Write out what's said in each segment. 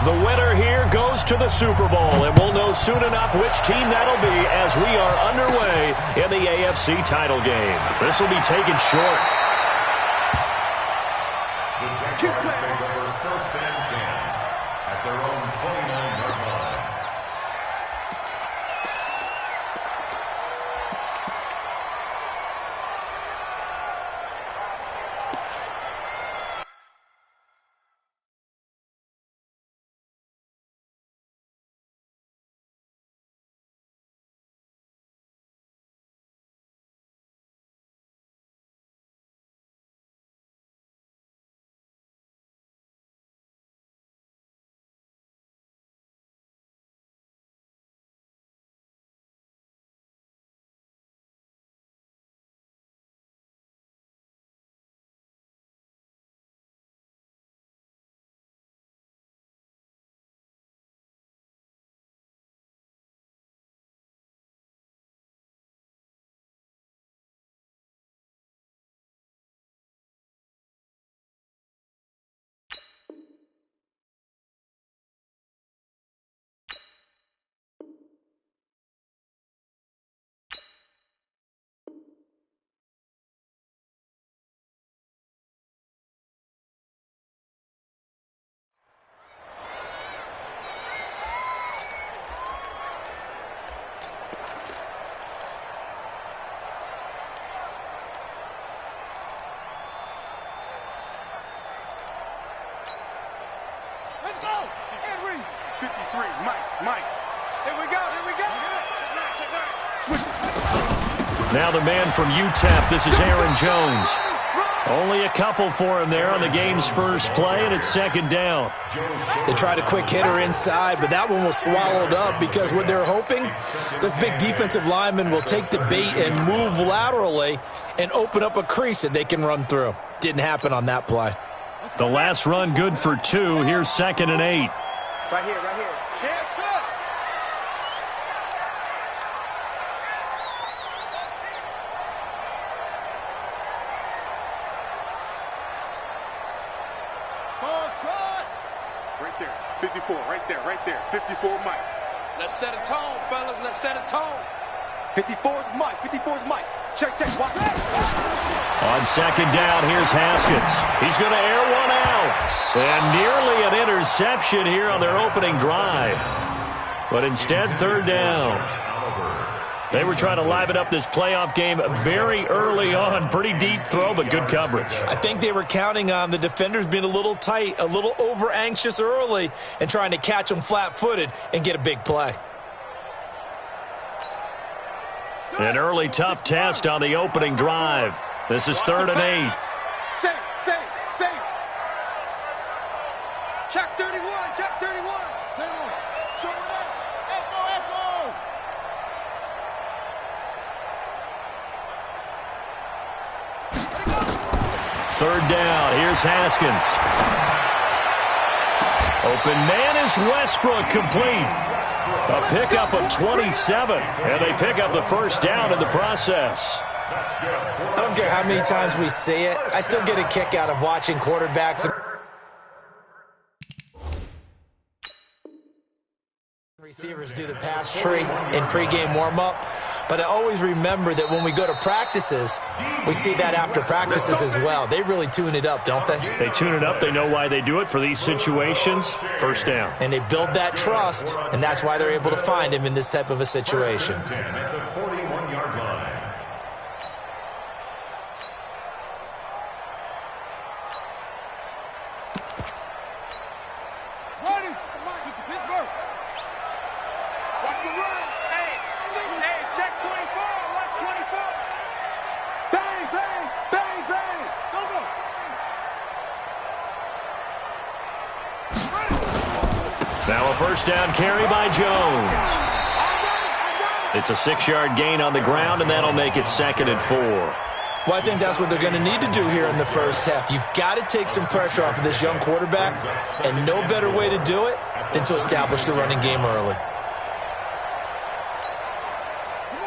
The winner here goes to the Super Bowl, and we'll know soon enough which team that'll be as we are underway in the AFC title game. This will be taken short. The Jaguars take over 1st and 10 at their own 29-yard line. Let's go! Henry! 53, Mike. Here we go. Now the man from UTEP, this is Aaron Jones. Only a couple for him there on the game's first play, and it's 2nd down. They tried a quick hitter inside, but that one was swallowed up because what they're hoping, this big defensive lineman will take the bait and move laterally and open up a crease that they can run through. Didn't happen on that play. The last run good for 2. Here's 2nd and 8. Right here. Chance up! Ball trot! Right there. 54, right there. 54 Mike. Let's set a tone, fellas. Let's set a tone. 54's Mike. Check. Watch. On 2nd down, here's Haskins. He's going to air one out. And nearly an interception here on their opening drive. But instead, 3rd down. They were trying to liven up this playoff game very early on. Pretty deep throw, but good coverage. I think they were counting on the defenders being a little tight, a little over-anxious early, and trying to catch them flat-footed and get a big play. An early tough test on the opening drive. This is 3rd and 8. Save. Check 31. Same one. Show it up. Echo. 3rd down. Here's Haskins. Open man is Westbrook, complete. A pickup of 27, and they pick up the 1st down in the process. I don't care how many times we see it. I still get a kick out of watching quarterbacks. Receivers do the pass tree in pregame warm-up. But I always remember that when we go to practices, we see that after practices as well. They really tune it up, don't they? They tune it up. They know why they do it for these situations. 1st down. And they build that trust, and that's why they're able to find him in this type of a situation. At the 41-yard line. Ready. Pittsburgh. Watch the run. Hey, check 24. Watch 24. Bang. Go. Now a 1st down carry by Jones. It's a 6-yard gain on the ground, and that'll make it 2nd and 4. Well, I think that's what they're going to need to do here in the 1st half. You've got to take some pressure off of this young quarterback, and no better way to do it than to establish the running game early.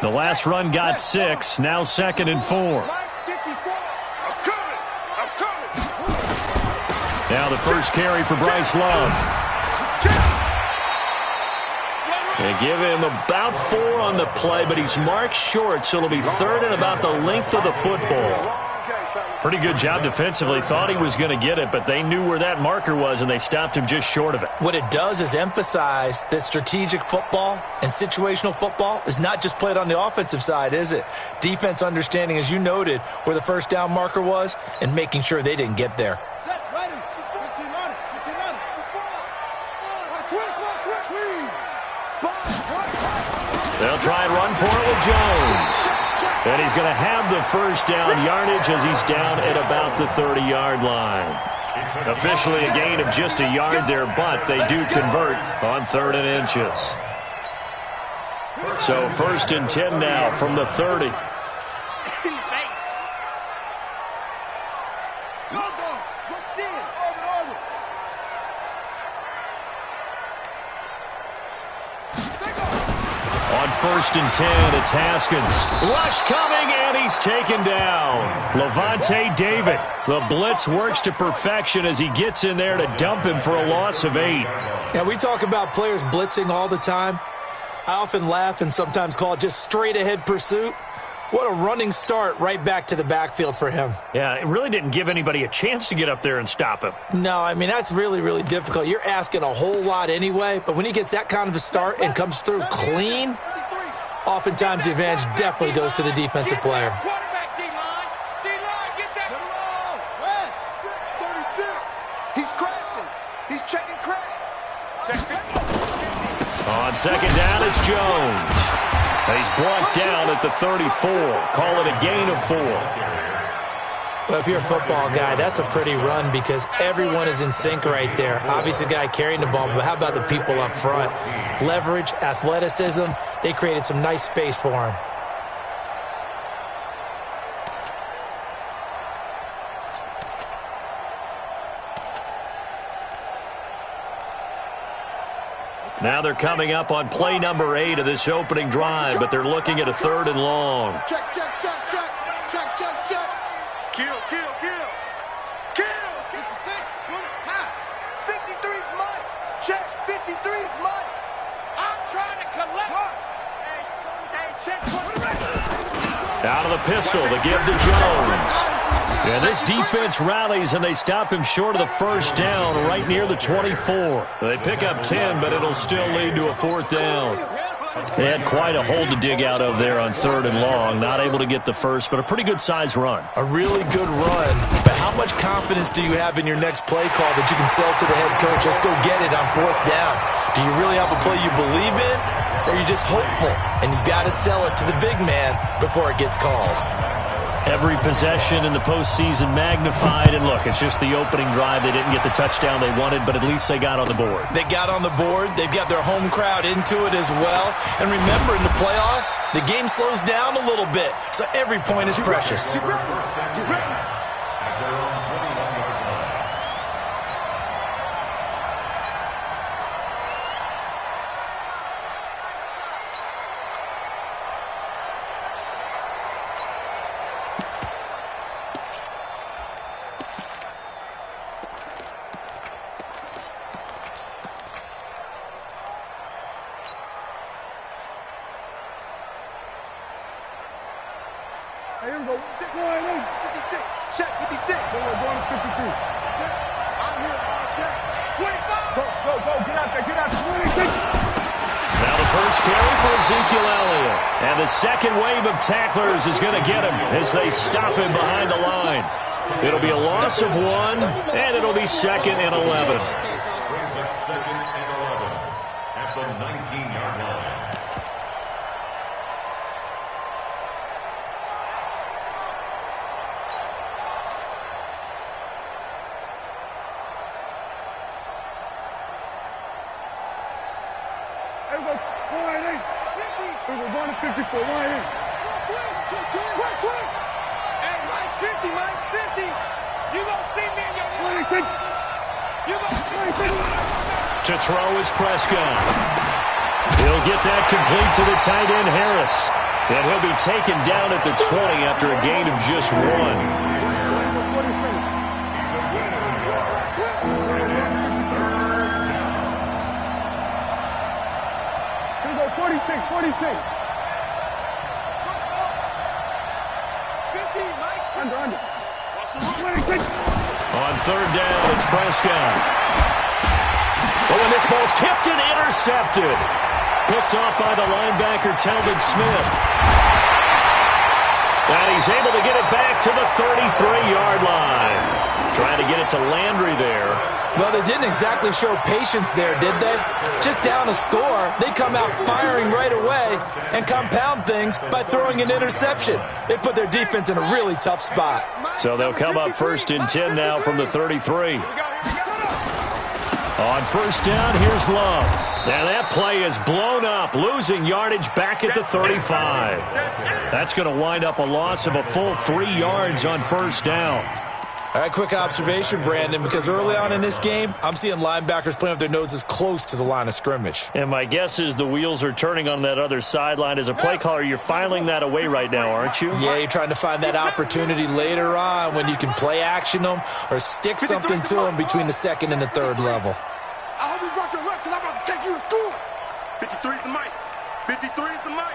The last run got 6, now 2nd and 4. Now the first carry for Bryce Love. They give him about 4 on the play, but he's marked short, so it'll be 3rd and about the length of the football. Pretty good job defensively. Thought he was going to get it, but they knew where that marker was, and they stopped him just short of it. What it does is emphasize that strategic football and situational football is not just played on the offensive side, is it? Defense understanding, as you noted, where the first down marker was and making sure they didn't get there. They'll try and run for it with Jones. And he's going to have the first down yardage as he's down at about the 30-yard line. Officially a gain of just a yard there, but they do convert on 3rd and inches. So 1st and 10 now from the 30. On 1st and 10, it's Haskins. Rush coming, and he's taken down. Levante David. The blitz works to perfection as he gets in there to dump him for a loss of 8. Now, we talk about players blitzing all the time. I often laugh and sometimes call it just straight-ahead pursuit. What a running start right back to the backfield for him. Yeah, it really didn't give anybody a chance to get up there and stop him. No, I mean, that's really, really difficult. You're asking a whole lot anyway, but when he gets that kind of a start and comes through clean, oftentimes the advantage definitely goes to the defensive player. He's crashing. He's checking crack. On 2nd down, it's Jones. He's brought down at the 34. Call it a gain of 4. Well, if you're a football guy, that's a pretty run because everyone is in sync right there. Obviously, the guy carrying the ball, but how about the people up front? Leverage, athleticism, they created some nice space for him. Now they're coming up on play number 8 of this opening drive, but they're looking at a 3rd and long. Check. Kill. 56. 53's mine. Check. 53's mine. I'm trying to collect. Hey, check. Out of the pistol to give to Jones. And this defense rallies, and they stop him short of the first down right near the 24. They pick up 10, but it'll still lead to a 4th down. They had quite a hole to dig out of there on 3rd and long. Not able to get the first, but a pretty good size run. A really good run, but how much confidence do you have in your next play call that you can sell to the head coach? Let's go get it on 4th down. Do you really have a play you believe in, or are you just hopeful? And you got to sell it to the big man before it gets called. Every possession in the postseason magnified, and look, it's just the opening drive. They didn't get the touchdown they wanted, but at least they got on the board. They got on the board. They've got their home crowd into it as well. And remember, in the playoffs, the game slows down a little bit, so every point is precious. Here we go. 56. Check 56. We're going to 52. I'm here all day. 25. Go. Get out there. 26. Now the first carry for Ezekiel Elliott. And the second wave of tacklers is going to get him as they stop him behind the line. It'll be a loss of 1, and it'll be 2nd and 11. Brings up 2nd and 11 at the 19-yard line. Here we go. 4-8. 50. We're going to 54. 1-8. Quick. Hey, Mike's 50. Mike's 50. You gonna see me in your 26. You gonna see me. To throw is Prescott. He'll get that complete to the tight end, Harris. And he'll be taken down at the 20 after a gain of just 1. 46. Under. 26. On third down, it's Prescott. Oh, and this ball's tipped and intercepted. Picked off by the linebacker, Talbot Smith. And he's able to get it back to the 33-yard line. Trying to get it to Landry there. Well, they didn't exactly show patience there, did they? Just down a score, they come out firing right away and compound things by throwing an interception. They put their defense in a really tough spot. So they'll come up 1st and 10 now from the 33. On first down, here's Love. And that play is blown up, losing yardage back at the 35. That's going to wind up a loss of a full 3 yards on first down. All right, quick observation, Brandon, because early on in this game, I'm seeing linebackers playing with their noses close to the line of scrimmage. And my guess is the wheels are turning on that other sideline. As a play caller, you're filing that away right now, aren't you? Yeah, you're trying to find that opportunity later on when you can play action them or stick something to them between the second and the third level. I hope you brought your lunch because I'm about to take you to school. 53 is the mic. 53 is the mic.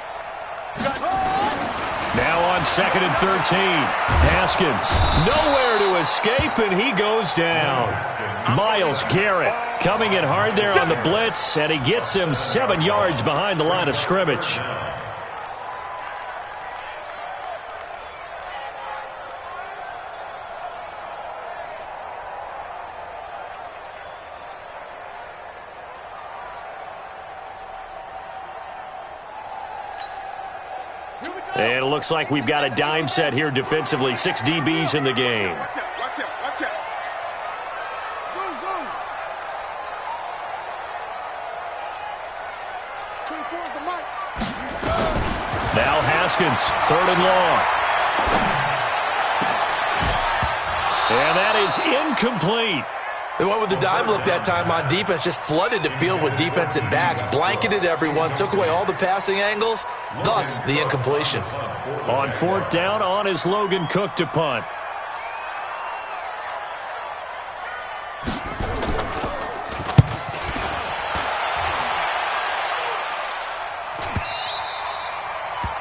Now on 2nd and 13. Haskins nowhere to escape, and he goes down. Myles Garrett coming in hard there on the blitz, and he gets him 7 yards behind the line of scrimmage. And it looks like we've got a dime set here defensively. 6 DBs in the game. Watch out, watch out, watch out. Zoom, zoom. 24 is the mic. Now Haskins, 3rd and long. And that is incomplete. They went with the dime look that time on defense, just flooded the field with defensive backs, blanketed everyone, took away all the passing angles, thus the incompletion. On 4th down, on is Logan Cook to punt.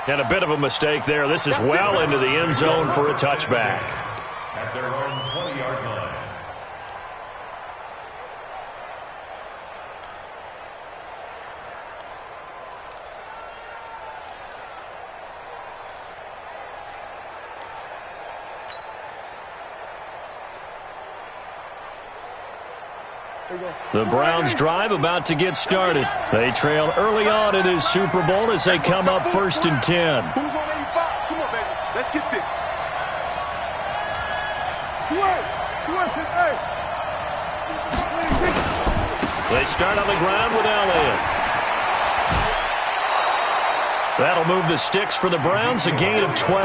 And a bit of a mistake there. This is well into the end zone for a touchback. At their own 20-yard line. The Browns drive about to get started. They trail early on in this Super Bowl as they come up 1st and 10. Who's on 85? Come on, baby. Let's get this. Sweat. They start on the ground with Elliott. That'll move the sticks for the Browns, a gain of 12. A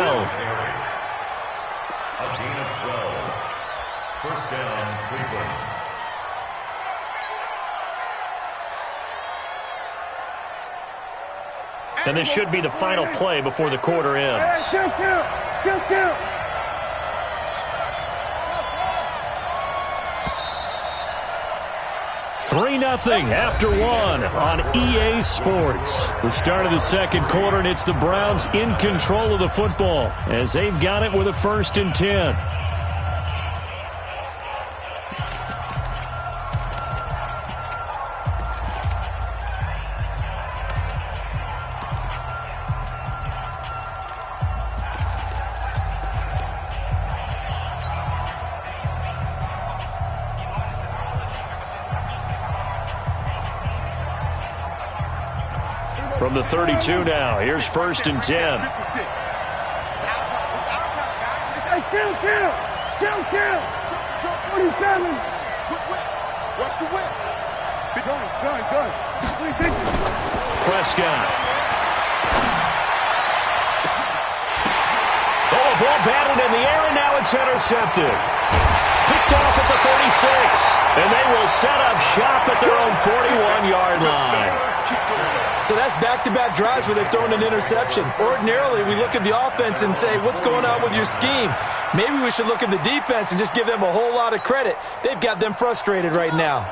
gain of 12. First down, Cleveland. And this should be the final play before the quarter ends. Kill. 3-0 after 1 on EA Sports. The start of the second quarter, and it's the Browns in control of the football as they've got it with a 1st and 10. From the 32 now, here's 1st and 10. 56. It's our time, guys. Hey, kill. 47. Watch the whip. Gun. Prescott. Oh, a ball batted in the air, and now it's intercepted. Picked off at the 36, and they will set up shop at their own 41-yard line. So that's back-to-back drives where they've thrown an interception. Ordinarily, we look at the offense and say, what's going on with your scheme? Maybe we should look at the defense and just give them a whole lot of credit. They've got them frustrated right now.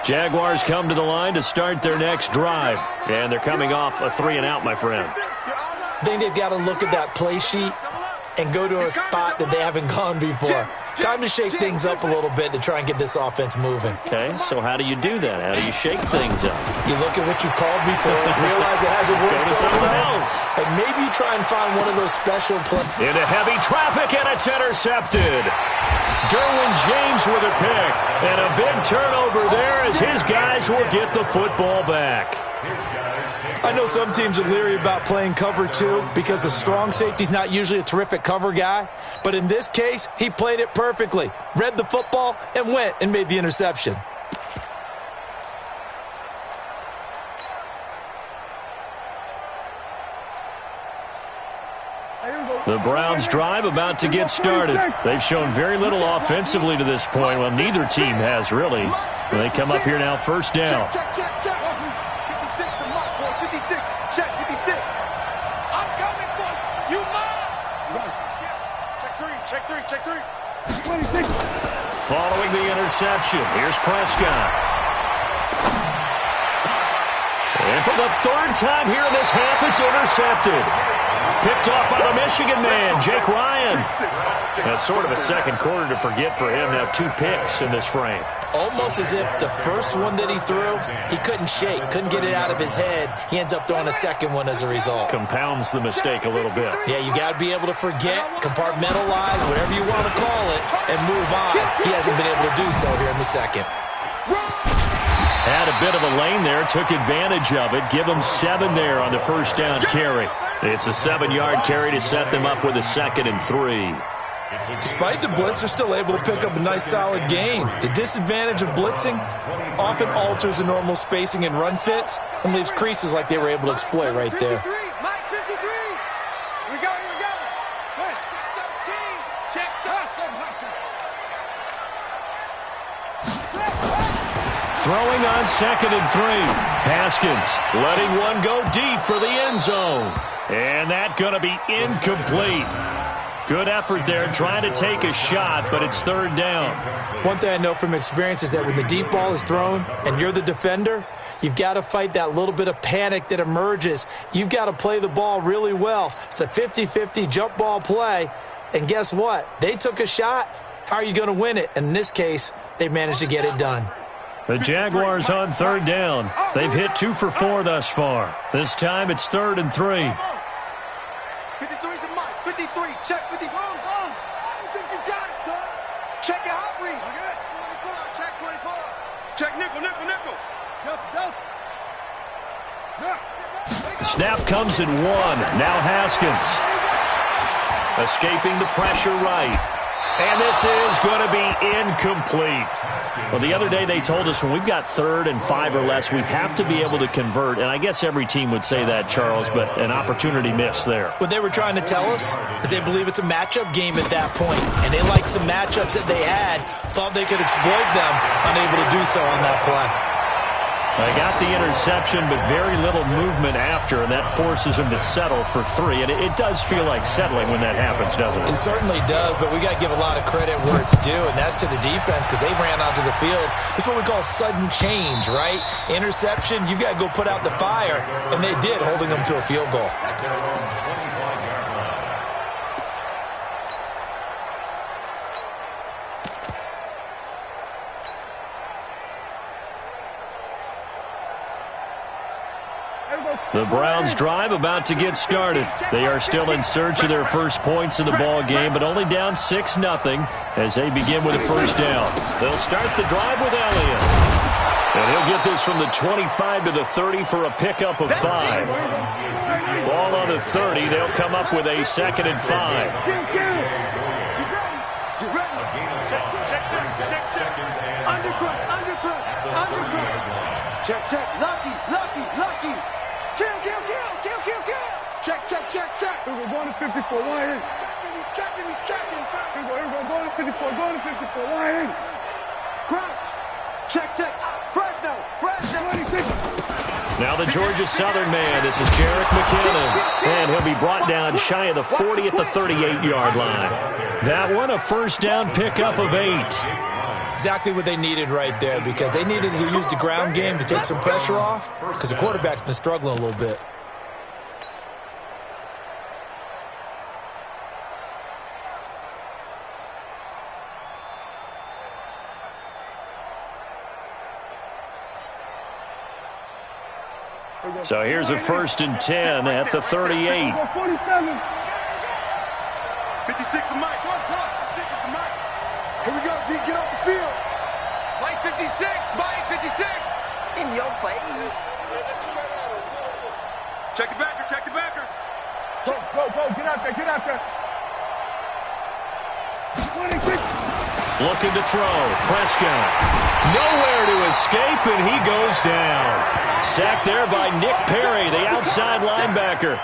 Jaguars come to the line to start their next drive. And they're coming off a 3-and-out, my friend. I think they've got to look at that play sheet and go to a spot that they haven't gone before. Time to shake things up a little bit to try and get this offense moving. Okay, so how do you do that? How do you shake things up? You look at what you've called before, realize it hasn't worked Go to so someone well, else. and maybe you try and find one of those special plays. Into heavy traffic, and it's intercepted. Derwin James with a pick. And a big turnover there as his guys will get the football back. I know some teams are leery about playing cover 2 because the strong safety's not usually a terrific cover guy. But in this case, he played it perfectly, read the football, and went and made the interception. The Browns' drive about to get started. They've shown very little offensively to this point. Well, neither team has really. They come up here now, first down. Check. 56. Check 56. I'm coming for you. Mine. Check three. 26. Following the interception, here's Prescott. And for the third time here in this half, it's intercepted. Picked off by the Michigan man, Jake Ryan. That's sort of a second quarter to forget for him. Now 2 picks in this frame. Almost as if the first one that he threw, he couldn't shake, couldn't get it out of his head. He ends up throwing a second one as a result. Compounds the mistake a little bit. Yeah, you got to be able to forget, compartmentalize, whatever you want to call it, and move on. He hasn't been able to do so here in the second. Had a bit of a lane there, took advantage of it. Give them 7 there on the first down carry. It's a 7-yard carry to set them up with a 2nd and 3. Despite the blitz, they're still able to pick up a nice solid gain. The disadvantage of blitzing often alters the normal spacing and run fits and leaves creases like they were able to exploit right there. Mike 53. We go. Good. 13. Check Throwing on 2nd and 3. Haskins letting one go deep for the end zone. And that going to be incomplete. Good effort there, trying to take a shot, but it's 3rd down. One thing I know from experience is that when the deep ball is thrown and you're the defender, you've got to fight that little bit of panic that emerges. You've got to play the ball really well. It's a 50-50 jump ball play, and guess what? They took a shot. How are you going to win it? And in this case, they managed to get it done. The Jaguars on 3rd down. They've hit 2 for 4 thus far. This time it's 3rd and 3. 53 to Mike. 53. Check 50. Go. I think you got it, son. Check your hot read. Okay. 24. Check 24. Check nickel. Delta. The snap comes in 1. Now Haskins. Escaping the pressure right. And this is going to be incomplete. Well, the other day they told us when we've got 3rd and 5 or less, we have to be able to convert. And I guess every team would say that, Charles, but an opportunity missed there. What they were trying to tell us is they believe it's a matchup game at that point. And they liked some matchups that they had, thought they could exploit them, unable to do so on that play. They got the interception, but very little movement after, and that forces them to settle for 3. And it does feel like settling when that happens, doesn't it? It certainly does, but we got to give a lot of credit where it's due, and that's to the defense because they ran onto the field. It's what we call sudden change, right? Interception, you've got to go put out the fire, and they did, holding them to a field goal. The Browns' drive about to get started. They are still in search of their first points in the ball game, but only down 6-0 as they begin with a first down. They'll start the drive with Elliott. And he'll get this from the 25 to the 30 for a pickup of 5. Ball on the 30. They'll come up with a 2nd and 5. Check. Lucky. Kill. Check. We're going to 54. Line in. He's checking. Here we go. Going to 54. Line in. Crouch. Check. Fresno. 26. Now the Georgia Southern man. This is Jerick McKinnon. And he'll be brought down shy of the 40 at the 38-yard line. That one, a first down pickup of 8. Exactly what they needed right there, because they needed to use the ground game to take some pressure off, because the quarterback's been struggling a little bit. So here's a 1st and 10 at the 38. 47. 56 to Mike. Here we go, G. Get off the field. Play 56. Mike, 56. In your face. Check the backer. Check the backer. Go. Get out there. 26. Looking to throw. Prescott. Nowhere to escape, and he goes down. Sacked there by Nick Perry, the outside linebacker.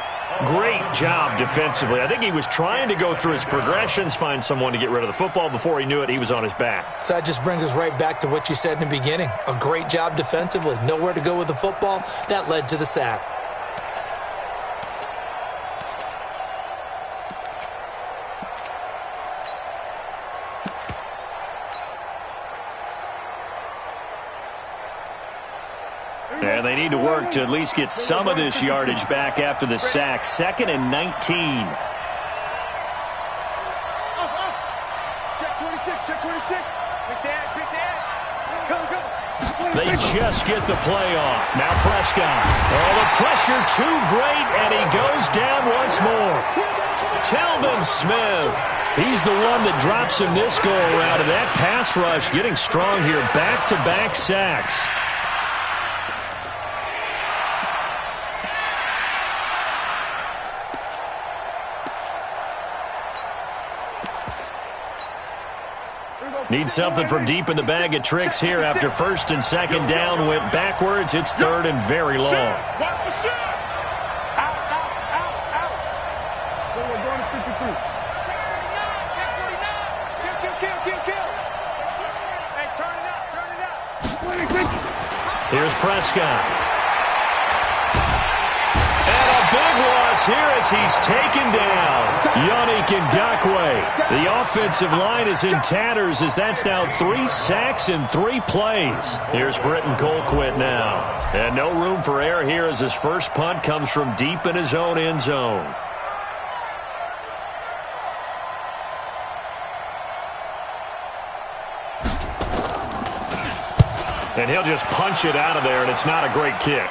Great job defensively. I think he was trying to go through his progressions, find someone to get rid of the football. Before he knew it, he was on his back. So that just brings us right back to what you said in the beginning. A great job defensively. Nowhere to go with the football. That led to the sack. And they need to work to at least get some of this yardage back after the sack. 2nd and 19. Check 26. Check 26. Pick the edge. Go. They just get the play off. Now Prescott. Oh, the pressure too great, and he goes down once more. Telvin Smith. He's the one that drops him this go-around, and that pass rush getting strong here. Back-to-back sacks. Need something from deep in the bag of tricks here after 1st and 2nd down went backwards. It's 3rd and very long. Watch the shot. Out. We're going to 52. Check 49. Kill. Hey, turn it up. 26. Here's Prescott. And a big loss here as he's taken down. Yannick Ngakoue. The offensive line is in tatters as that's now 3 sacks in 3 plays. Here's Britton Colquitt now. And no room for error here as his first punt comes from deep in his own end zone. And he'll just punch it out of there, and it's not a great kick.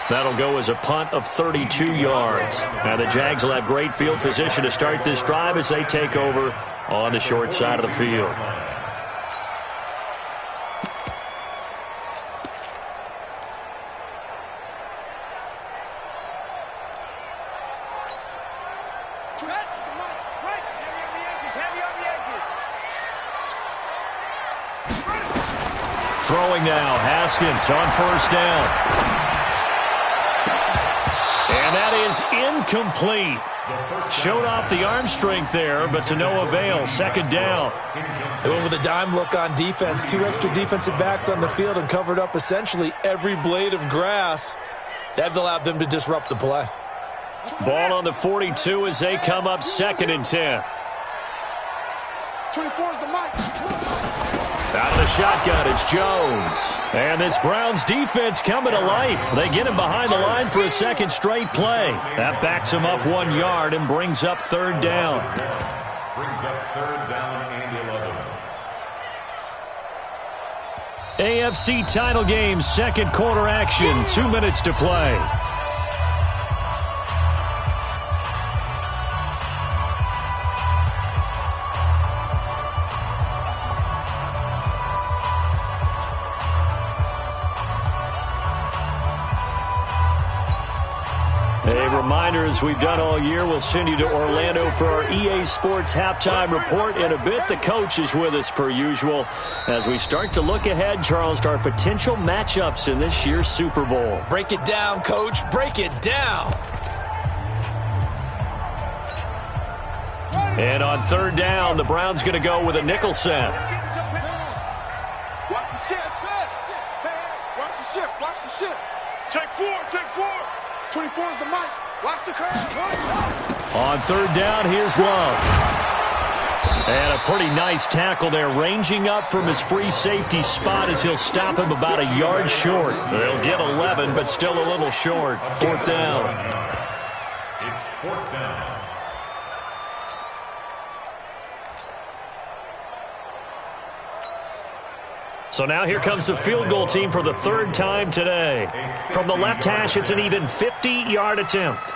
That'll go as a punt of 32 yards. Now the Jags will have great field position to start this drive as they take over on the short side of the field. Throwing now, Haskins on 1st down. And that is incomplete. Showed off the arm strength there, but to no avail. 2nd down. They went with a dime look on defense. 2 extra defensive backs on the field and covered up essentially every blade of grass. That allowed them to disrupt the play. Ball on the 42 as they come up 2nd and 10. 24 is the mic. Out of the shotgun, it's Jones. And this Browns defense coming to life. They get him behind the line for a 2nd straight play. That backs him up 1 yard and brings up 3rd down. Brings up 3rd down and 11. AFC title game, 2nd quarter action, 2 minutes to play. A reminder, as we've done all year, we'll send you to Orlando for our EA Sports halftime report in a bit. The coach is with us per usual as we start to look ahead, Charles, to our potential matchups in this year's Super Bowl. Break it down, Coach. Break it down. And on 3rd down, the Browns going to go with a nickel set. Watch the ship. Watch the ship. Watch the ship. Take 4. 24 is the mic. Watch the curve. On 3rd down, here's Love. And a pretty nice tackle there, ranging up from his free safety spot as he'll stop him about a yard short. They'll get 11, but still a little short. 4th down. It's 4th down. So now here comes the field goal team for the 3rd time today. From the left hash, it's an even 50-yard attempt.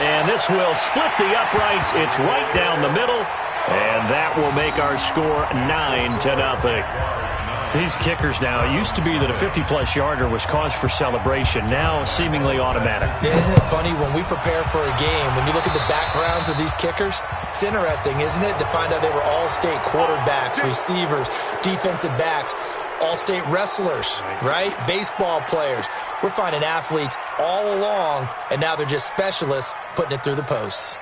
And this will split the uprights. It's right down the middle. And that will make our score 9-0. These kickers now, it used to be that a 50-plus yarder was cause for celebration. Now seemingly automatic. Yeah, isn't it funny when we prepare for a game, when you look at the backgrounds of these kickers, it's interesting, isn't it, to find out they were all-state quarterbacks, receivers, defensive backs, all-state wrestlers, right? Baseball players. We're finding athletes all along, and now they're just specialists putting it through the posts.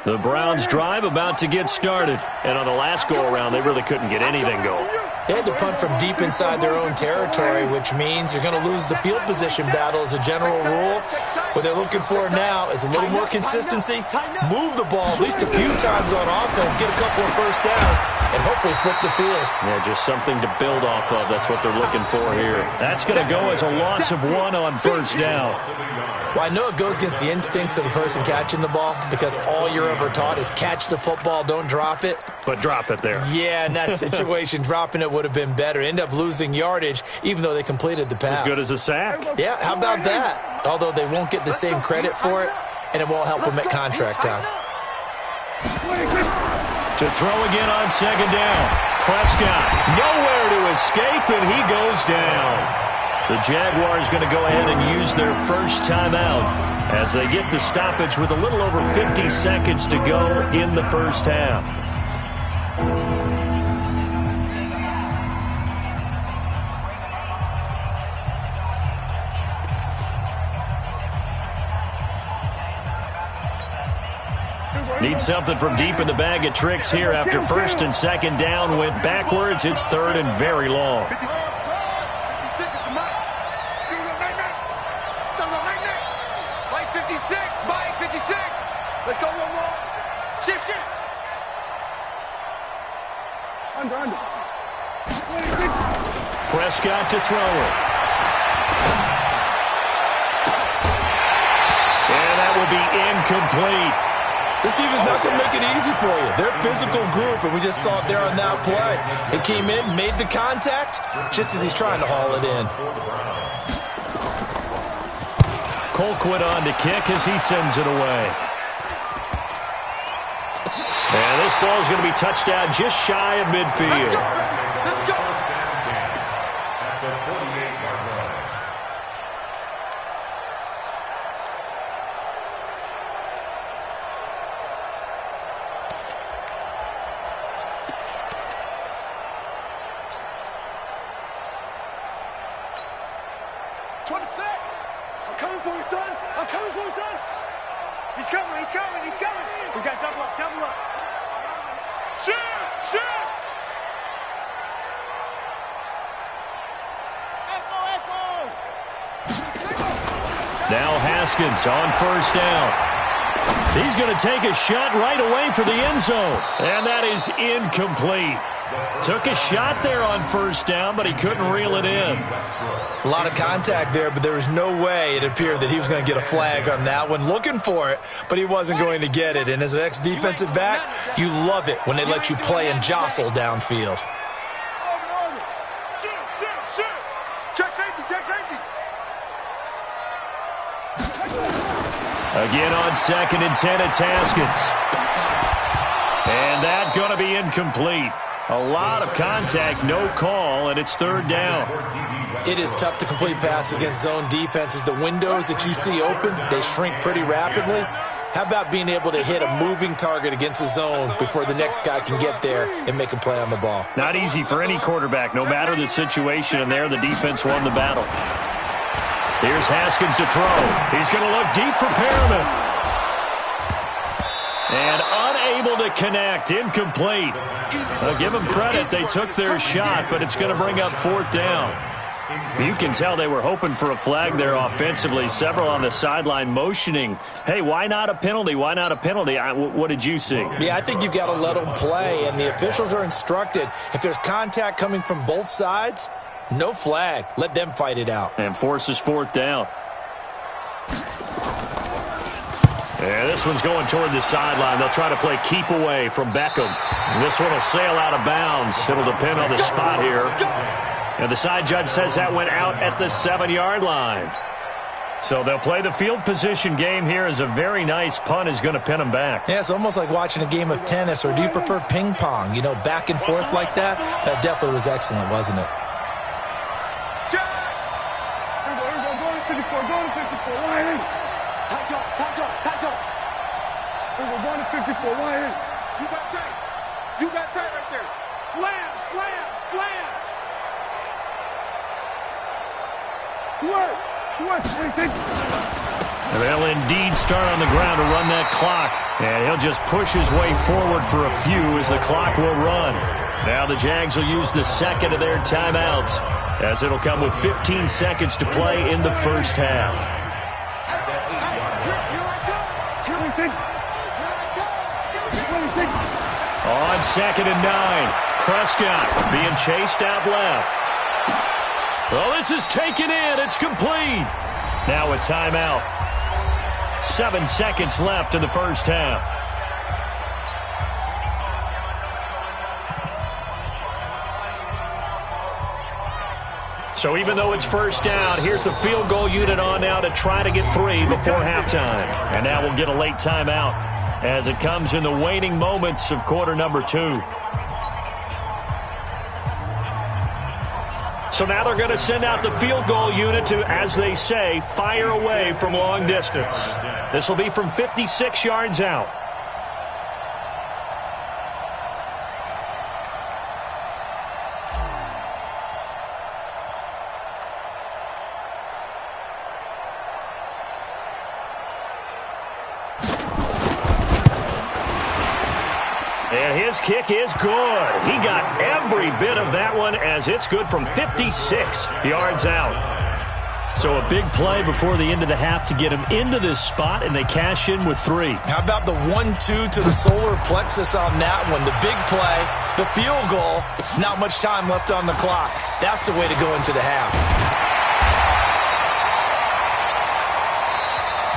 The Browns drive about to get started. And on the last go-around, they really couldn't get anything going. They had to punt from deep inside their own territory, which means you're going to lose the field position battle as a general rule. What they're looking for now is a little more consistency, move the ball at least a few times on offense, get a couple of first downs, and hopefully flip the field. Yeah, just something to build off of. That's what they're looking for here. That's going to go as a loss of 1 on first down. Well, I know it goes against the instincts of the person catching the ball because all you're ever taught is catch the football, don't drop it. But drop it there. Yeah, in that situation, dropping it would have been better. End up losing yardage, even though they completed the pass. As good as a sack. Yeah, how about that? Although they won't get the same credit for it, and it won't help them at contract time. To throw again on 2nd down. Prescott, nowhere to escape, and he goes down. The Jaguars going to go ahead and use their first timeout as they get the stoppage with a little over 50 seconds to go in the first half. Need something from deep in the bag of tricks here after 1st and 2nd down went backwards. It's 3rd and very long. Let's go, one. Shift. Under. Prescott to throw it. And that will be incomplete. This defense not going to make it easy for you. They're a physical group, and we just saw it there on that play. It came in, made the contact, just as he's trying to haul it in. Colquitt on to kick as he sends it away. And this ball is going to be touched down just shy of midfield. Let's go. At the 48-yard line. I'm coming for you, son. He's coming. We got double up. Shoot! Echo! Now Haskins on 1st down. He's going to take a shot right away for the end zone. And that is incomplete. Took a shot there on 1st down, but he couldn't reel it in. A lot of contact there, but there was no way it appeared that he was going to get a flag on that one. Looking for it, but he wasn't going to get it. And as an ex-defensive back, you love it when they let you play and jostle downfield. Shoot! Check safety! Again on 2nd and 10, it's Haskins. And that going to be incomplete. A lot of contact, no call, and it's 3rd down. It is tough to complete passes against zone defenses. The windows that you see open, they shrink pretty rapidly. How about being able to hit a moving target against a zone before the next guy can get there and make a play on the ball? Not easy for any quarterback, no matter the situation, and there the defense won the battle. Here's Haskins to throw. He's going to look deep for Perriman. And unable to connect. Incomplete. I'll give them credit. They took their shot, but it's going to bring up 4th down. You can tell they were hoping for a flag there offensively. Several on the sideline motioning, hey, why not a penalty? Why not a penalty? What did you see? Yeah, I think you've got to let them play, and the officials are instructed. If there's contact coming from both sides, no flag. Let them fight it out. And forces 4th down. And this one's going toward the sideline. They'll try to play keep away from Beckham. This one will sail out of bounds. It'll depend on the spot here. And the side judge says that went out at the 7-yard line. So they'll play the field position game here as a very nice punt is going to pin them back. Yeah, it's almost like watching a game of tennis, or do you prefer ping pong? You know, back and forth like that? That definitely was excellent, wasn't it? You got tight right there. Slam, slam, slam. And they'll indeed start on the ground to run that clock. And he'll just push his way forward for a few as the clock will run. Now the Jags will use the second of their timeouts, as it'll come with 15 seconds to play in the first half. On 2nd and 9, Prescott being chased out left. Well, this is taken in. It's complete. Now a timeout. 7 seconds left in the first half. So even though it's first down, here's the field goal unit on now to try to get 3 before halftime. And now we'll get a late timeout as it comes in the waning moments of quarter number 2. So now they're going to send out the field goal unit to, as they say, fire away from long distance. This will be from 56 yards out. And his kick is good. He got every bit of that one, as it's good from 56 yards out. So a big play before the end of the half to get him into this spot, and they cash in with 3. How about the 1-2 to the solar plexus on that one? The big play, the field goal, not much time left on the clock. That's the way to go into the half.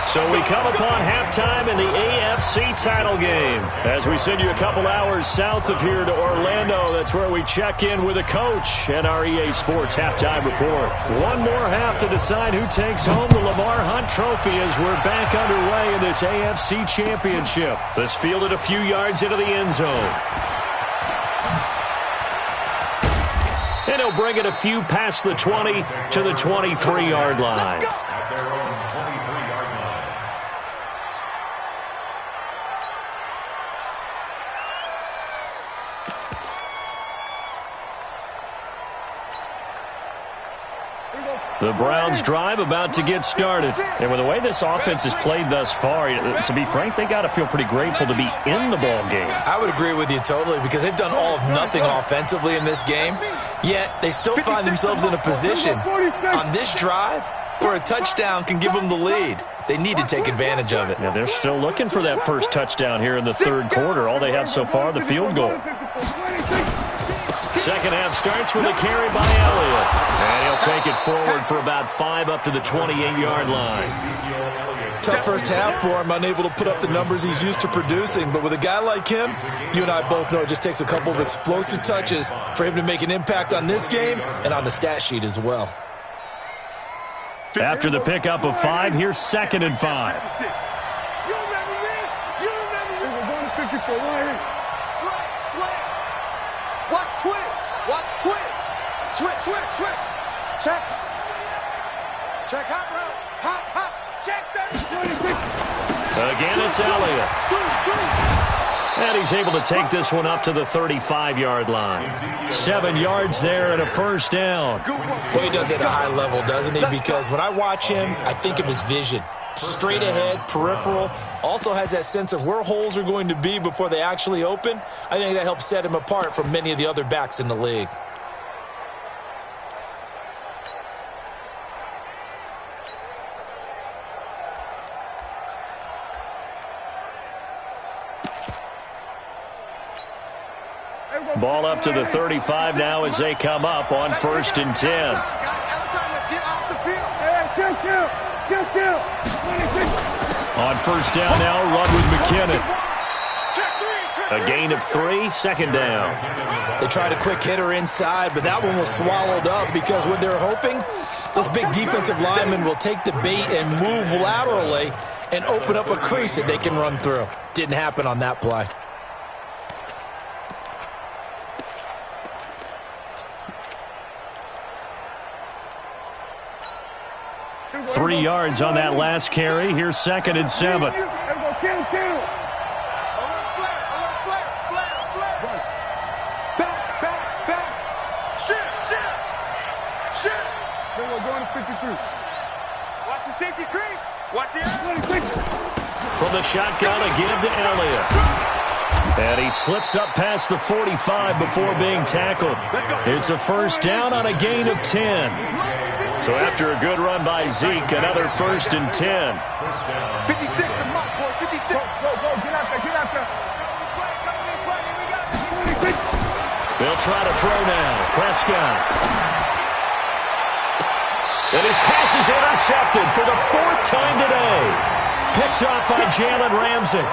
So we come upon halftime in the AFC title game. As we send you a couple hours south of here to Orlando, that's where we check in with a coach at our EA Sports Halftime Report. One more half to decide who takes home the Lamar Hunt Trophy as we're back underway in this AFC Championship. This fielded a few yards into the end zone. And he'll bring it a few past the 20 to the 23-yard line. The Browns drive about to get started. And with the way this offense has played thus far, to be frank, they got to feel pretty grateful to be in the ball game. I would agree with you totally, because they've done all of nothing offensively in this game, yet they still find themselves in a position on this drive where a touchdown can give them the lead. They need to take advantage of it. Yeah, they're still looking for that first touchdown here in the third quarter. All they have so far, the field goal. Second half starts with a carry by Elliott. And he'll take it forward for about 5 up to the 28-yard line. Tough first half for him, unable to put up the numbers he's used to producing. But with a guy like him, you and I both know it just takes a couple of explosive touches for him to make an impact on this game and on the stat sheet as well. After the pickup of 5, here's 2nd and 5. Watch twitch. Watch twitch. Switch, switch, switch. Check. Check hot route. Hot, hot. Check that. Again, it's Elliott. And he's able to take this one up to the 35-yard line. 7 yards there and a first down. Boy, he does it at a high level, doesn't he? Because when I watch him, I think of his vision. straight ahead, peripheral. Also has that sense of where holes are going to be before they actually open. I think that helps set him apart from many of the other backs in the league. Ball up to the 35 now as they come up on 1st and 10. On 1st down now, run with McKinnon. A gain of 3, 2nd down. They tried a quick hitter inside, but that one was swallowed up because what they're hoping, those big defensive linemen will take the bait and move laterally and open up a crease that they can run through. Didn't happen on that play. 3 yards on that last carry. Here's 2nd and 7. Watch the safety creep. Watch the From the shotgun again to Elliott. And he slips up past the 45 before being tackled. It's a 1st down on a gain of 10. So after a good run by Zeke, another 1st and 10. 56, the mark, boy, 56. Go, get out there, get out there. They'll try to throw now. Prescott. And his pass is intercepted for the 4th time today. Picked off by Jalen Ramsey.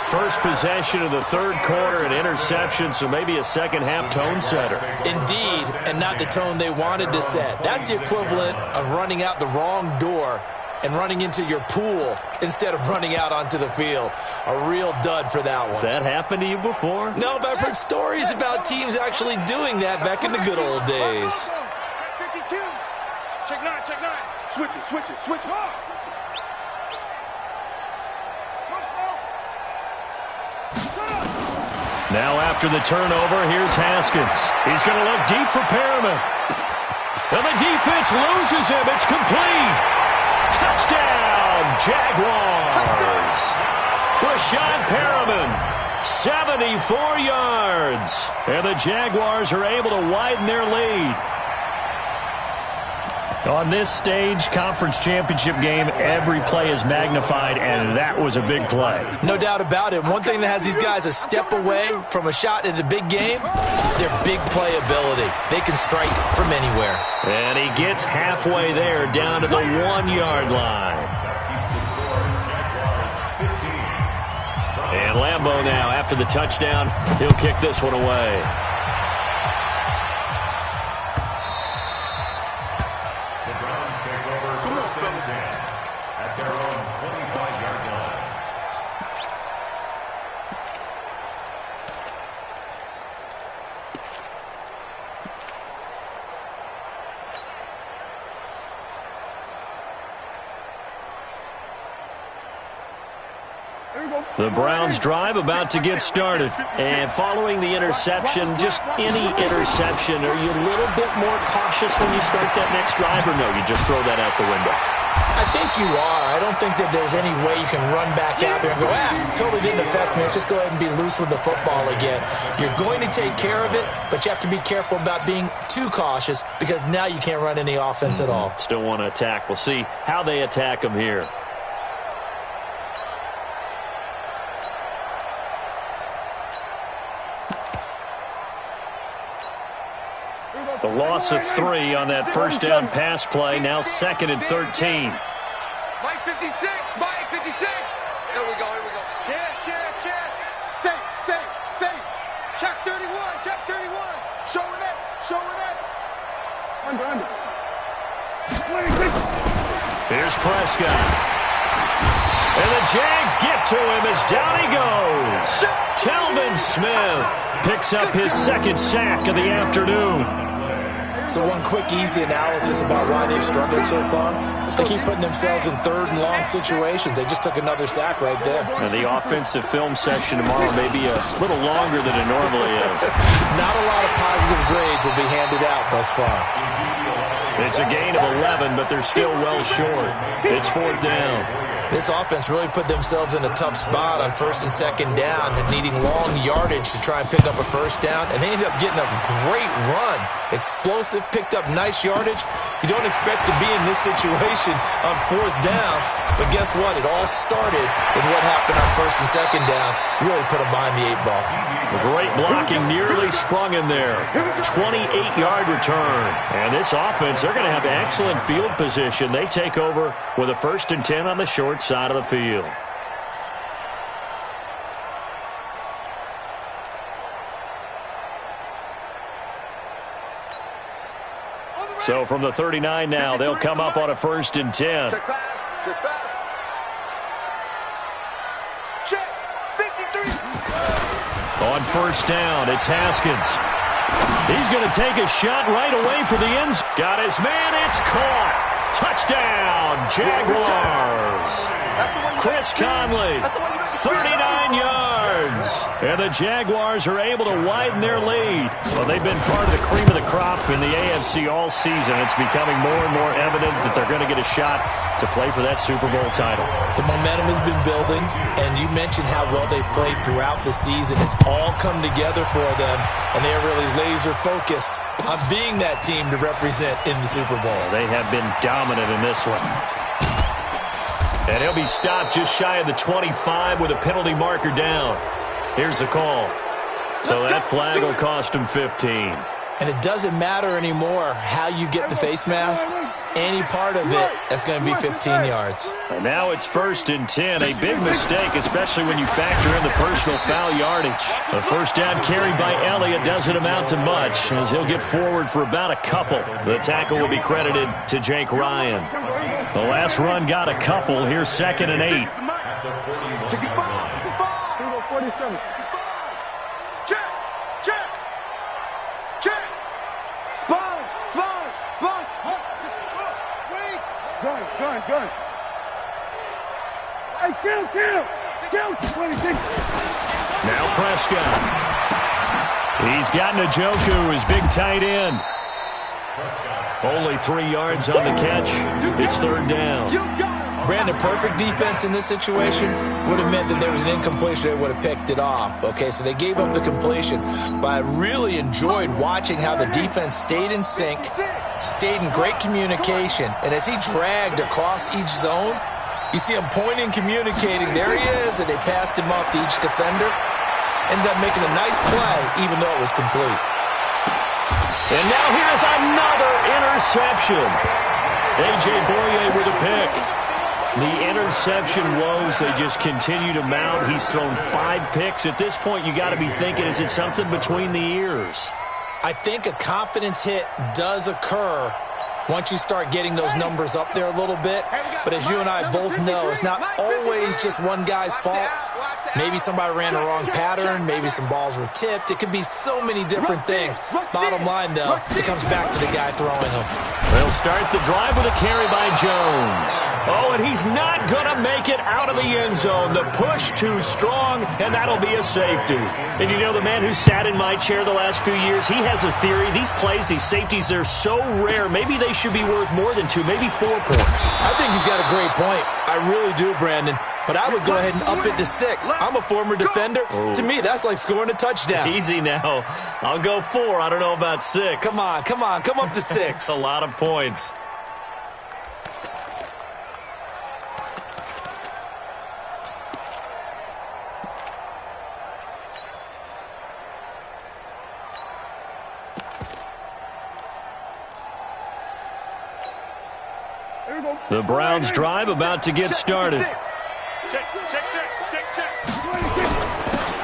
First possession of the 3rd quarter, an interception, so maybe a second-half tone setter. Indeed, and not the tone they wanted to set. That's the equivalent of running out the wrong door and running into your pool instead of running out onto the field. A real dud for that one. Has that happened to you before? No, but I've heard stories about teams actually doing that back in the good old days. 52. Check 9, check 9. Switch it. Now after the turnover, here's Haskins. He's going to look deep for Perriman. And the defense loses him. It's complete. Touchdown, Jaguars. Brashad Perriman, 74 yards. And the Jaguars are able to widen their lead. On this stage, conference championship game, every play is magnified, and that was a big play. No doubt about it. One thing that has these guys a step away from a shot at a big game, their big play ability. They can strike from anywhere. And he gets halfway there, down to the 1-yard line. And Lambeau now, after the touchdown, he'll kick this one away. The Browns drive about to get started. And following the interception, just any interception, are you a little bit more cautious when you start that next drive, or no, you just throw that out the window? I think you are. I don't think that there's any way you can run back out there and go, totally didn't affect me. Let's just go ahead and be loose with the football again. You're going to take care of it, but you have to be careful about being too cautious because now you can't run any offense at all. Still want to attack. We'll see how they attack them here. The loss of 3 on that 1st down pass play. Now 2nd and 13. Mike 56. Mike 56. Here we go. Check. Safe. Check 31. Showing it. Under. Here's Prescott. And the Jags get to him as down he goes. Telvin Smith picks up his 2nd sack of the afternoon. So one quick, easy analysis about why they've struggled so far. They keep putting themselves in 3rd and long situations. They just took another sack right there. And the offensive film session tomorrow may be a little longer than it normally is. Not a lot of positive grades will be handed out thus far. It's a gain of 11, but they're still well short. It's 4th down. This offense really put themselves in a tough spot on first and second down and needing long yardage to try and pick up a first down, and they ended up getting a great run. Explosive, picked up nice yardage. You don't expect to be in this situation on fourth down, but guess what? It all started with what happened on first and second down. Really put them behind the 8 ball. The great blocking nearly sprung in there. 28-yard return. And this offense, they're going to have excellent field position. They take over with a 1st and 10 on the short side of the field. So from the 39 now, they'll come up on a 1st and 10. Check pass. Check pass. Check. 53. On first down, it's Haskins. He's going to take a shot right away for the end. Got his man. It's caught. Touchdown, Jaguars. Chris Conley, 39 yards. And the Jaguars are able to widen their lead. Well, they've been part of the cream of the crop in the AFC all season. It's becoming more and more evident that they're going to get a shot to play for that Super Bowl title. The momentum has been building, and you mentioned how well they've played throughout the season. It's all come together for them, and they're really laser-focused on being that team to represent in the Super Bowl. They have been dominant in this one. And he'll be stopped just shy of the 25 with a penalty marker down. Here's the call. So that flag will cost him 15. And it doesn't matter anymore how you get the face mask. Any part of it, that's going to be 15 yards. And now it's 1st and 10. A big mistake, especially when you factor in the personal foul yardage. The first down carry by Elliott doesn't amount to much, as he'll get forward for about a couple. The tackle will be credited to Jake Ryan. The last run got a couple. Here's 2nd and 8. 47. Check. Check. Check. Sponge. Sponge. Sponge. Wait. Gun. Hey, kill. 26. Now Prescott. He's got Njoku, his big tight end. Only 3 yards on the catch. It's 3rd down. Brandon, perfect defense in this situation would have meant that there was an incompletion. They would have picked it off. Okay, so they gave up the completion. But I really enjoyed watching how the defense stayed in sync, stayed in great communication. And as he dragged across each zone, you see him pointing, communicating. There he is, and they passed him off to each defender. Ended up making a nice play, even though it was complete. And now here's another interception. A.J. Boye with a pick. The interception woes, they just continue to mount. He's thrown 5 picks. At this point, you got to be thinking, is it something between the ears? I think a confidence hit does occur once you start getting those numbers up there a little bit. But as you and I both know, it's not always just one guy's fault. Maybe somebody ran the wrong pattern. Maybe some balls were tipped. It could be so many different things. Bottom line, though, it comes back to the guy throwing them. They'll start the drive with a carry by Jones. Oh, and he's not going to make it out of the end zone. The push too strong, and that'll be a safety. And you know, the man who sat in my chair the last few years, he has a theory. These plays, these safeties, they're so rare. Maybe they should be worth more than 2, maybe 4 points. I think he's got a great point. I really do, Brandon. But I would go ahead and up it to 6. I'm a former defender. Oh. To me, that's like scoring a touchdown. Easy now. I'll go 4. I don't know about 6. Come on. Come up to 6. A lot of points. The Browns drive about to get started. Check.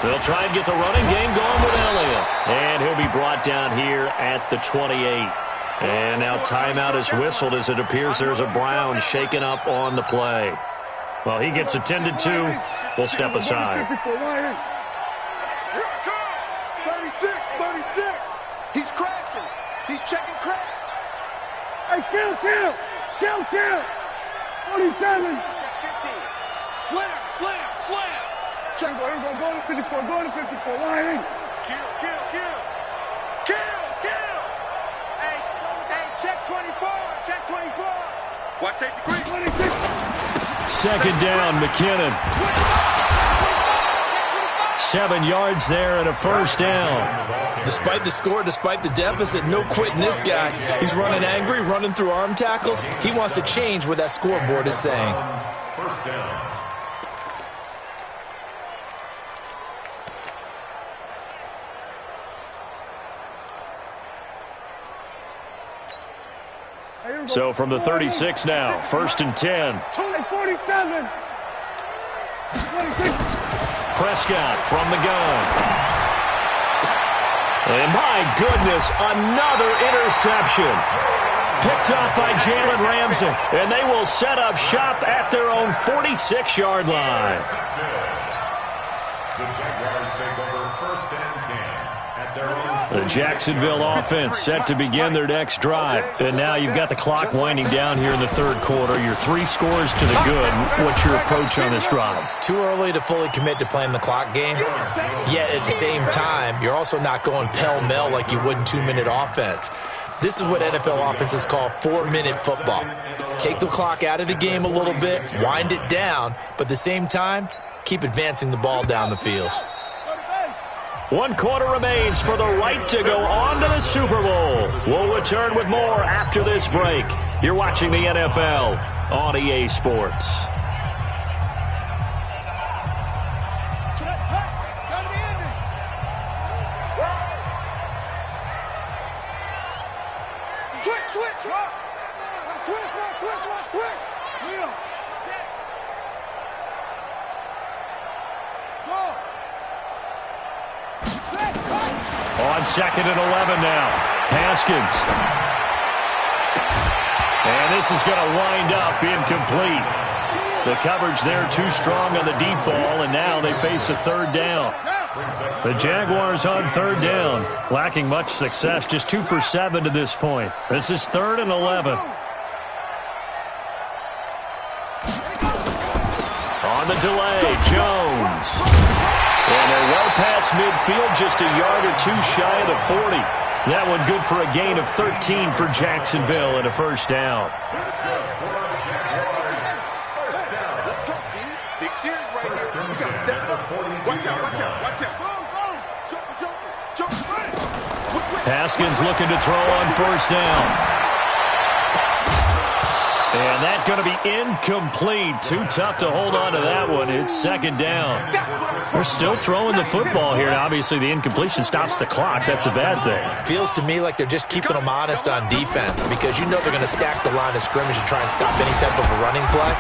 They'll try and get the running game going with Elliott. And he'll be brought down here at the 28. And now timeout is whistled as it appears there's a Brown shaken up on the play. Well, he gets attended to. We'll step aside. 36. He's crashing. He's checking crash. Hey, kill. 47. Slam. Check. Go to 54. Line in. Kill. Hey, check 24. Watch safety green. 26. second down, McKinnon. 7 yards there and a first down. Despite the score, despite the deficit, no quitting this guy. He's running angry, running through arm tackles. He wants to change what that scoreboard is saying. First down. So from the 36 now, 1st and 10. 47. Prescott from the gun. And my goodness, another interception. Picked off by Jalen Ramsey. And they will set up shop at their own 46-yard line. The Jaguars take over 1st and 10 at their own. The Jacksonville offense set to begin their next drive. And now you've got the clock winding down here in the 3rd quarter. Your 3 scores to the good. What's your approach on this drive? Too early to fully commit to playing the clock game. Yet at the same time, you're also not going pell-mell like you would in 2-minute offense. This is what NFL offenses call 4-minute football. Take the clock out of the game a little bit, wind it down, but at the same time, keep advancing the ball down the field. 1 quarter remains for the right to go on to the Super Bowl. We'll return with more after this break. You're watching the NFL on EA Sports. On 2nd and 11 now. Haskins. And this is going to wind up incomplete. The coverage there too strong on the deep ball, and now they face a 3rd down. The Jaguars on 3rd down, lacking much success, just 2 for 7 to this point. This is 3rd and 11. On the delay, Jones. And they're well past midfield, just a yard or 2 shy of the 40. That one good for a gain of 13 for Jacksonville and a first down. Big series right here. We got to step up. Watch out, watch out, watch out. Jump, Haskins looking to throw on 1st down. And that's going to be incomplete. Too tough to hold on to that one. It's 2nd down. They're still throwing the football here. And obviously, the incompletion stops the clock. That's a bad thing. Feels to me like they're just keeping them honest on defense because you know they're going to stack the line of scrimmage and try and stop any type of a running play.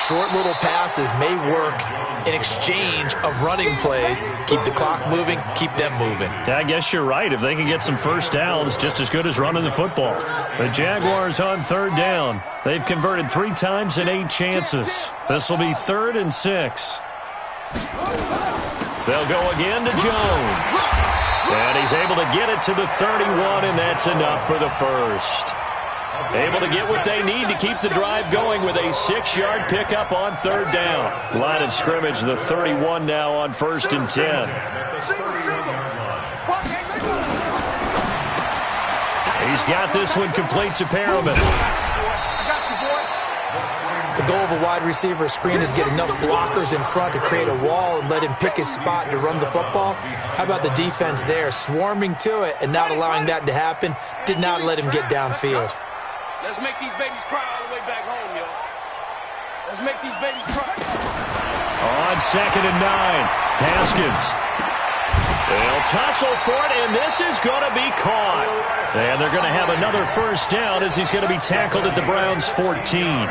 Short little passes may work in exchange of running plays. Keep the clock moving, keep them moving. I guess you're right. If they can get some first downs, just as good as running the football. The Jaguars on 3rd down. They've converted 3 times in 8 chances. This will be 3rd and 6. They'll go again to Jones. And he's able to get it to the 31, and that's enough for the first. Able to get what they need to keep the drive going with a 6-yard pickup on 3rd down. Line of scrimmage, the 31 now on 1st and 10. He's got this one complete to Perriman. The goal of a wide receiver screen is get enough blockers in front to create a wall and let him pick his spot to run the football. How about the defense there, swarming to it and not allowing that to happen? Did not let him get downfield. Let's make these babies cry all the way back home, yo. Let's make these babies cry. On 2nd and 9, Haskins. They'll tussle for it, and this is going to be caught. And they're going to have another first down as he's going to be tackled at the Browns' 14.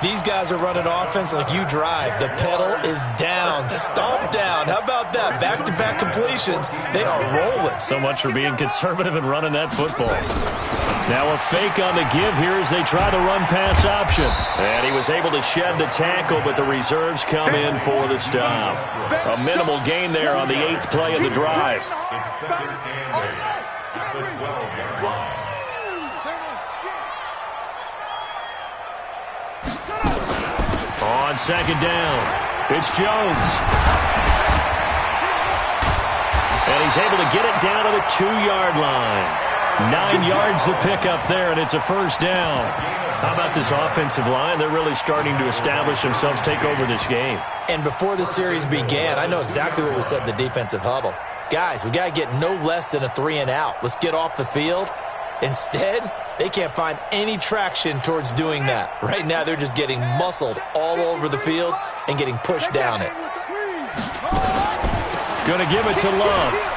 These guys are running offense like you drive. The pedal is down, stomp down. How about that? Back-to-back completions. They are rolling. So much for being conservative and running that football. Now a fake on the give here as they try to run pass option. And he was able to shed the tackle, but the reserves come in for the stop. A minimal gain there on the 8th play of the drive. It's 2nd and 8 at the 12-yard line. On 2nd down, it's Jones. And he's able to get it down to the 2-yard line. 9 yards to pick up there, and it's a first down. How about this offensive line? They're really starting to establish themselves, take over this game. And before the series began, I know exactly what was said in the defensive huddle. Guys, we got to get no less than a 3-and-out. Let's get off the field. Instead, they can't find any traction towards doing that. Right now, they're just getting muscled all over the field and getting pushed down it. Going to give it to Love.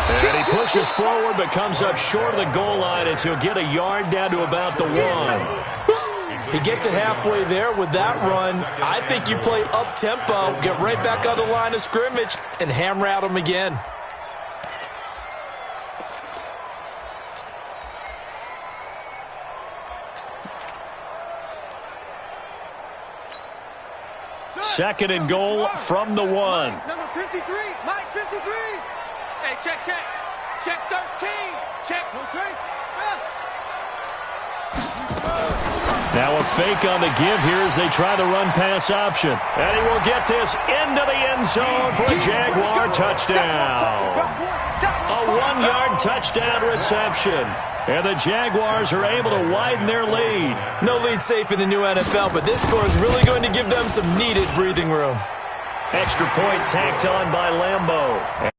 And he pushes forward but comes up short of the goal line as he'll get a yard down to about the 1. He gets it halfway there with that run. I think you play up-tempo, get right back on the line of scrimmage, and hammer at him again. Second and goal from the 1. Number 53, Mike 53. Hey, check. Check 13. Check. Now a fake on the give here as they try the run-pass option. And he will get this into the end zone for a Jaguar touchdown. A 1-yard touchdown reception. And the Jaguars are able to widen their lead. No lead safe in the new NFL, but this score is really going to give them some needed breathing room. Extra point tacked on by Lambeau.